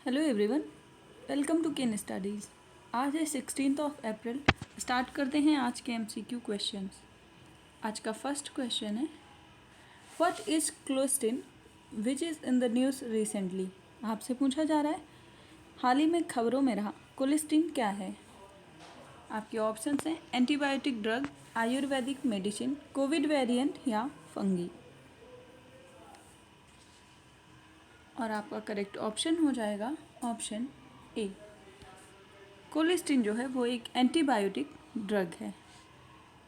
Hello everyone, welcome to Ken Studies. आज है 16 अप्रैल। Start करते हैं आज के एमसीक्यू क्वेश्चंस। आज का फर्स्ट क्वेश्चन है, what is clostin which is in the news recently. आपसे पूछा जा रहा है हाल ही में खबरों में रहा कोलिस्टिन क्या है। आपके ऑप्शंस हैं antibiotic drug, Ayurvedic medicine, Covid variant या फंगी। और आपका करेक्ट ऑप्शन हो जाएगा ऑप्शन ए। कोलिस्टिन जो है वो एक एंटीबायोटिक ड्रग है।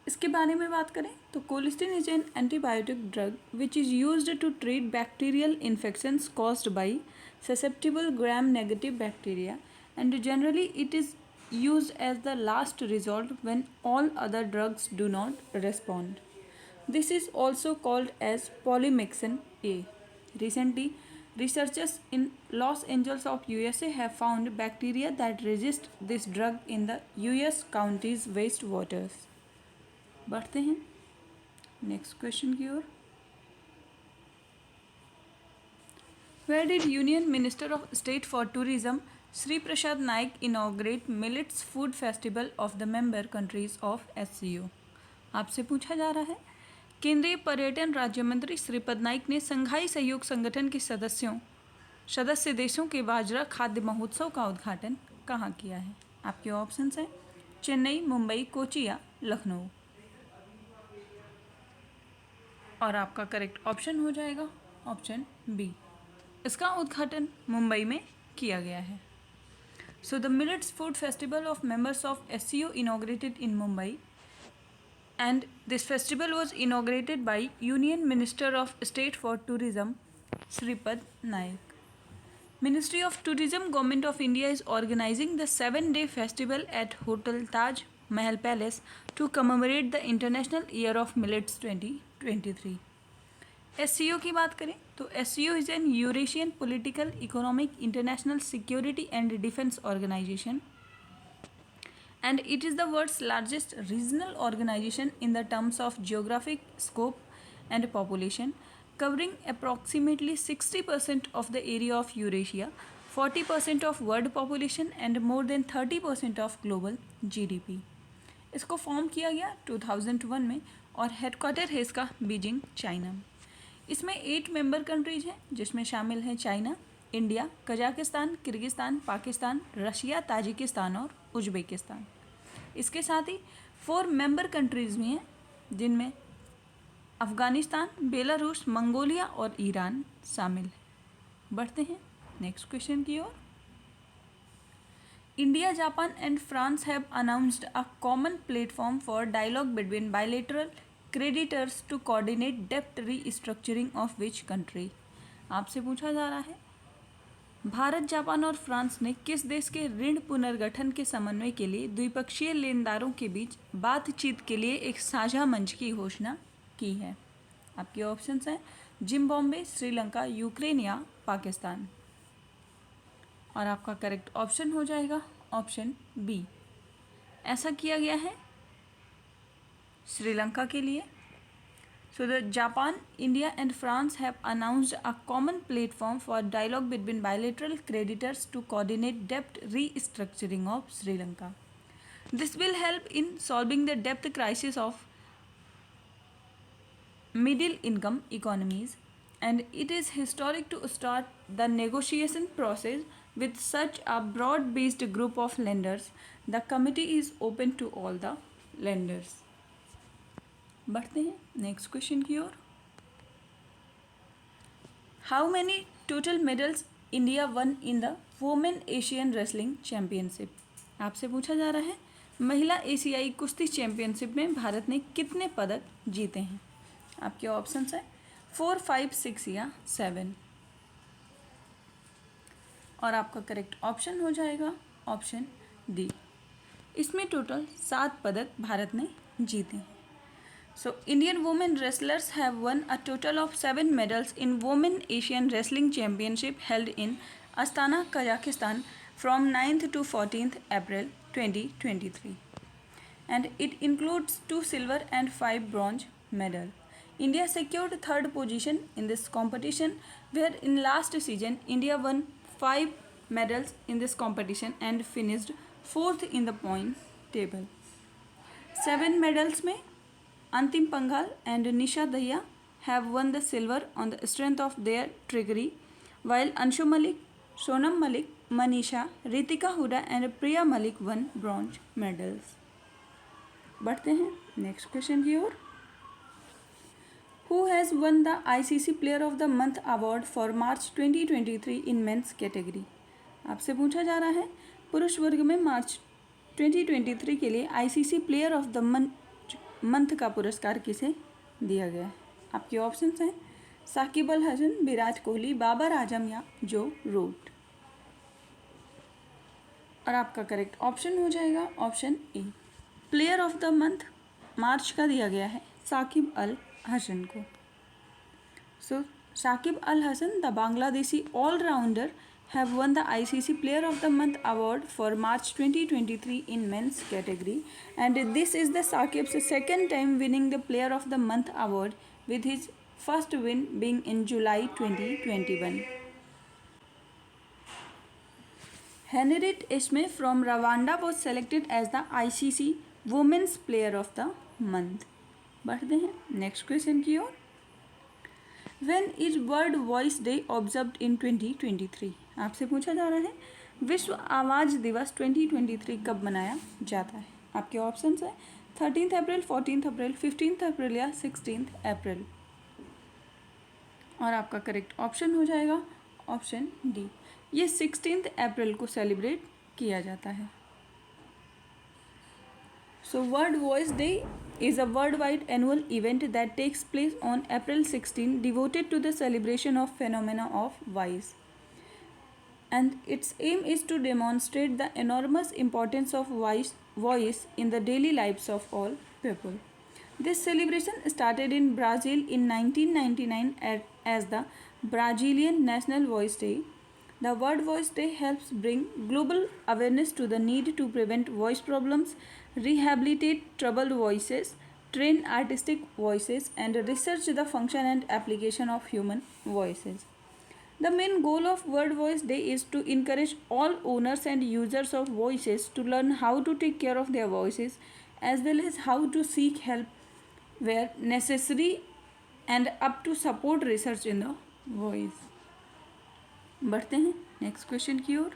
इसके बारे में बात करें तो colistin is an antibiotic drug which is used to treat bacterial infections caused by susceptible gram negative bacteria and generally it is used as the last resort when all other drugs do not respond. This is also called as polymyxin A. Recently, researchers in Los Angeles of USA have found bacteria that resist this drug in the US county's wastewaters. बढ़ते हैं next question की ओर। Where did Union Minister of State for Tourism Sri Prasad Naik inaugurate Millets Food Festival of the member countries of SCO? आपसे पूछा जा रहा है केंद्रीय पर्यटन राज्य मंत्री श्रीपद नाइक ने संघाई सहयोग संगठन के सदस्य देशों के बाजरा खाद्य महोत्सव का उद्घाटन कहाँ किया है। आपके ऑप्शंस हैं चेन्नई, मुंबई, कोची या लखनऊ। और आपका करेक्ट ऑप्शन हो जाएगा ऑप्शन बी। इसका उद्घाटन मुंबई में किया गया है। So the millets food festival of members of SCO inaugurated in Mumbai, and this festival was inaugurated by Union Minister of State for Tourism Shripad Naik. Ministry of Tourism, Government of India is organizing the 7-day festival at Hotel Taj Mahal Palace to commemorate the International Year of Millets 2023. SCO की बात करें तो SCO is an Eurasian Political, Economic, International Security and Defense Organization, and it is the world's largest regional organization in the terms of geographic scope and population, covering approximately 60% of the area of Eurasia, 40% of world population and more than 30% of global GDP. इसको form किया गया 2001 में और headquarter है इसका Beijing, China. इसमें 8 member countries हैं जिसमें शामिल हैं China, India, Kazakhstan, Kyrgyzstan, Pakistan, Russia, Tajikistan और उज्बेकिस्तान। इसके साथ ही 4 मेंबर कंट्रीज़ भी हैं जिनमें अफ़गानिस्तान, बेलारूस, मंगोलिया और ईरान शामिल है। बढ़ते हैं नेक्स्ट क्वेश्चन की ओर। India, Japan and France have announced a common platform for dialogue between bilateral creditors to coordinate डेप्ट रीस्ट्रक्चरिंग ऑफ विच कंट्री। आपसे पूछा जा रहा है भारत, जापान और फ्रांस ने किस देश के ऋण पुनर्गठन के समन्वय के लिए द्विपक्षीय लेनदारों के बीच बातचीत के लिए एक साझा मंच की घोषणा की है। आपके ऑप्शंस हैं जिम्बाब्वे, श्रीलंका, यूक्रेन या पाकिस्तान। और आपका करेक्ट ऑप्शन हो जाएगा ऑप्शन बी। ऐसा किया गया है श्रीलंका के लिए। So the Japan, India and France have announced a common platform for dialogue between bilateral creditors to coordinate debt restructuring of Sri Lanka. This will help in solving the debt crisis of middle income economies, and it is historic to start the negotiation process with such a broad based group of lenders. The committee is open to all the lenders. बढ़ते हैं next question की ओर। How many total medals India won in the women Asian wrestling championship. आपसे पूछा जा रहा है महिला एशियाई कुश्ती चैम्पियनशिप में भारत ने कितने पदक जीते हैं। आपके ऑप्शंस हैं 4, 5, 6 या 7। और आपका करेक्ट ऑप्शन हो जाएगा ऑप्शन डी। इसमें टोटल 7 पदक भारत ने जीते हैं। So, Indian women wrestlers have won a total of 7 medals in Women Asian Wrestling Championship held in Astana, Kazakhstan from 9th to 14th April 2023. And it includes 2 silver and 5 bronze medals. India secured 3rd position in this competition, where in last season India won 5 medals in this competition and finished 4th in the point table. 7 medals में Antim Panghal and Nisha Dahiya have won the silver on the strength of their trickery, while Anshu Malik, Sonam Malik, Manisha, Ritika Huda and Priya Malik won bronze medals. बढ़ते हैं next question की ओर. Who has won the ICC Player of the Month award for March 2023 in men's category? आपसे पूछा जा रहा है पुरुष वर्ग में मार्च 2023 के लिए ICC Player of the month का पुरस्कार किसे दिया गया है. आपके ऑप्शंस हैं साकिब अल हसन, विराट कोहली, बाबर आजम या जो रूट. और आपका करेक्ट ऑप्शन हो जाएगा option A. Player of the month March का दिया गया है साकिब अल हसन को. So Shakib Al Hasan the Bangladeshi all rounder have won the ICC Player of the Month award for March 2023 in men's category, and this is the Saqib's second time winning the Player of the Month award, with his first win being in July 2021. Henriette Ismay from Rwanda was selected as the ICC Women's Player of the Month. बढ़ते हैं next question की ओर. When is World Voice Day observed in 2023? आपसे पूछा जा रहा है विश्व आवाज़ दिवस 2023 कब मनाया जाता है. आपके ऑप्शंस हैं 13 अप्रैल, 14 अप्रैल, 15 अप्रैल या 16 अप्रैल. और आपका करेक्ट ऑप्शन हो जाएगा ऑप्शन डी. ये 16 अप्रैल को सेलिब्रेट किया जाता है. So World Voice Day is a worldwide annual event that takes place on April 16, devoted to the celebration of phenomena of voice. And its aim is to demonstrate the enormous importance of voice in the daily lives of all people. This celebration started in Brazil in 1999 as the Brazilian National Voice Day. The World Voice Day helps bring global awareness to the need to prevent voice problems, rehabilitate troubled voices, train artistic voices, and research the function and application of human voices. The main goal of World Voice Day is to encourage all owners and users of voices to learn how to take care of their voices, as well as how to seek help where necessary, and up to support research in the voice. बढ़ते हैं next question की ओर.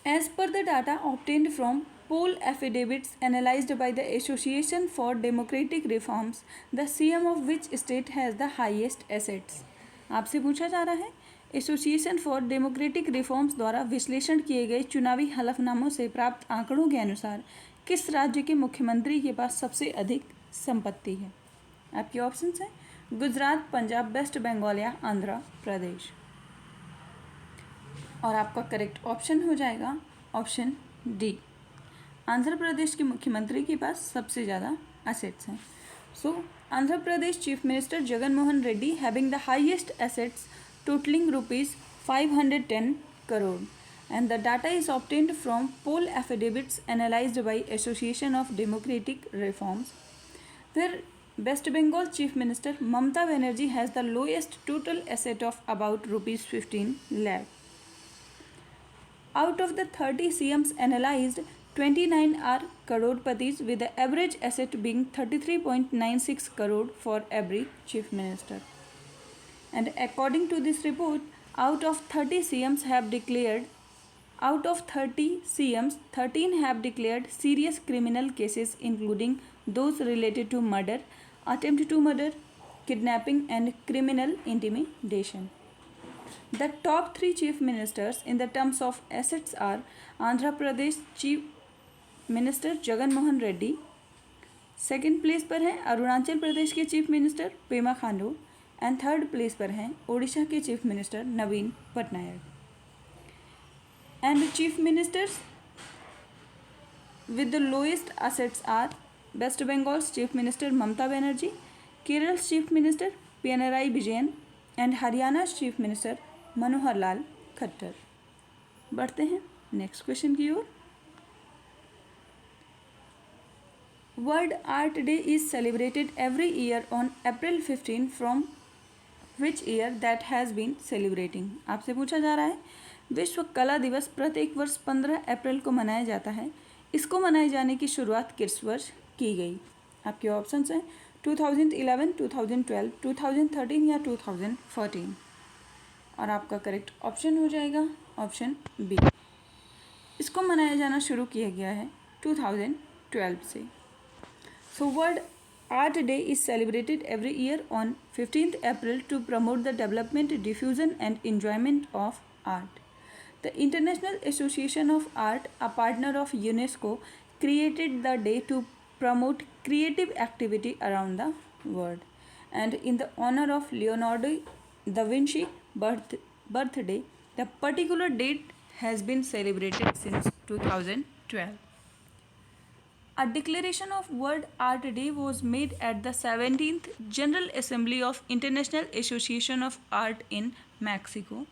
As per the data obtained from poll affidavits analyzed by the Association for Democratic Reforms, the CM of which state has the highest assets? आपसे पूछा जा रहा है association for democratic reforms द्वारा विश्लेषण किए गए चुनावी हलफनामों से प्राप्त आंकड़ों के अनुसार किस राज्य के मुख्यमंत्री के पास सबसे अधिक संपत्ति है. आपके ऑप्शंस हैं गुजरात, पंजाब, वेस्ट बंगाल या आंध्र प्रदेश. और आपका करेक्ट ऑप्शन हो जाएगा ऑप्शन डी. आंध्र प्रदेश के मुख्यमंत्री के पास सबसे ज़्यादा एसेट्स हैं. So Andhra Pradesh chief minister Jagan Mohan Reddy having the highest assets totaling rupees 510 crore, and the data is obtained from poll affidavits analyzed by Association of Democratic Reforms, where West Bengal Chief Minister Mamata Banerjee has the lowest total asset of about rupees 15 lakh. Out of the 30 CMs analyzed, 29 are crore-patis, with the average asset being 33.96 crore for every chief minister. And according to this report, out of 30 CMs, 13 have declared serious criminal cases, including those related to murder, attempt to murder, kidnapping, and criminal intimidation. The top 3 chief ministers in the terms of assets are Andhra Pradesh Chief Minister Jagan Mohan Reddy. Second place पर हैं अरुणाचल प्रदेश के chief minister Pema Khandu. And third place पर हैं ओडिशा के chief minister Naveen Patnaik. And chief ministers with the lowest assets are West Bengal's chief minister Mamata Banerjee, Kerala chief minister Pinarayi Vijayan and Haryana chief minister Manohar Lal Khattar. बढ़ते हैं next question की ओर. World Art Day is celebrated every year on April 15 from which year that has been celebrating. आपसे पूछा जा रहा है विश्व कला दिवस प्रत्येक वर्ष 15 अप्रैल को मनाया जाता है। इसको मनाए जाने की शुरुआत किस वर्ष की गई? आपके ऑप्शंस हैं 2011, 2012, 2013 या 2014। और आपका करेक्ट ऑप्शन हो जाएगा ऑप्शन बी। इसको मनाया जाना शुरू किया गया है 2012 से। So World Art Day is celebrated every year on 15th April to promote the development, diffusion and enjoyment of art. The International Association of Art, a partner of UNESCO, created the day to promote creative activity around the world. And in the honor of Leonardo da Vinci birthday, the particular date has been celebrated since 2012. A declaration of World Art Day was made at the 17th General Assembly of International Association of Art in Mexico.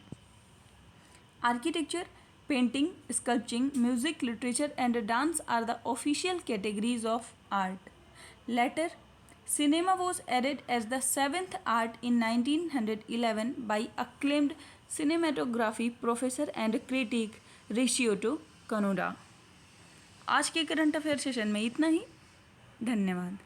Architecture, painting, sculpting, music, literature and dance are the official categories of art. Later, cinema was added as the seventh art in 1911 by acclaimed cinematography professor and critic Ricciotto Kanoda. आज के current affair session में इतना ही। धन्यवाद।